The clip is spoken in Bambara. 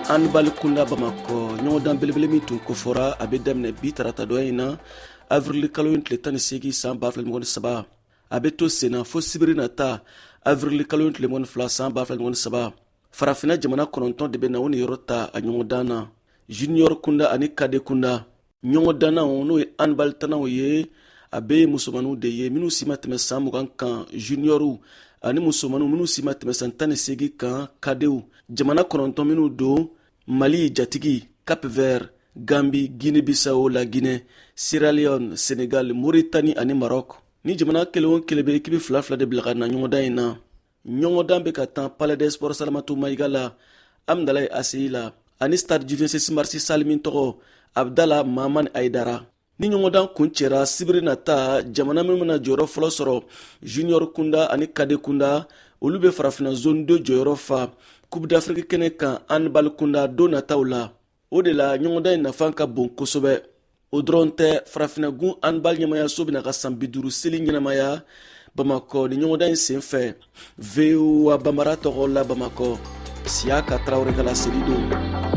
Handball kunda Bamako ɲɔgɔndan belebele min tun kofɔra a bɛ daminɛ bi tarata dɔ in na avril kalo in tile 18 san 2023 a bɛ to senna fo sibiri nata avril kalo in tile 12 san 2023 farafina jamana 9 de bɛ na o ni yɔrɔ ta a ɲɔgɔndan na junior kunda ani kade kunda ɲɔgɔndan n'o ye handball tanaw ye a bɛ ye musomaninw de ye minnu si ma tɛmɛ san 20 kan junioru ani musomaninw minnu si ma tɛmɛ san 18 kan kadew jamana 9 minnu don Mali jatigi, Cap-Vert, Gambie, Guinée-Bissau, la Guinée, Sierra Leone, Sénégal, Mauritanie ani Maroc. Ni jamana kelen bɛ équipe fila de bila ka na ɲɔgɔndan in na. Ɲɔgɔndan bɛ ka tan Palais des Sports Salamatu Mayiga la, Amdalaye ACI la, ani Stade du 26 Mars Salle min tɔgɔ Abdallah Maman Aïdara. Ni ɲɔgɔndan kun cɛra sibiri nata jamana min bɛna jɔyɔrɔ fɔlɔ sɔrɔ junior kunda ani kade kunda olu bɛ farafina zone 2 jɔyɔrɔ fa Coupe d'Afrique kɛnɛ kan handball kunda don nataw la. O de la ɲɔgɔndan in nafan ka bon kosɛbɛ. O dɔrɔn tɛ farafinagun handball ɲɛmayaso bɛna ka san 50 seli ɲɛnamaya Bamakɔ ni ɲɔgɔndan in sen fɛ. VOA Bambara tɔgɔ la Bamakɔ. Siyaka Traoré ka laseli don.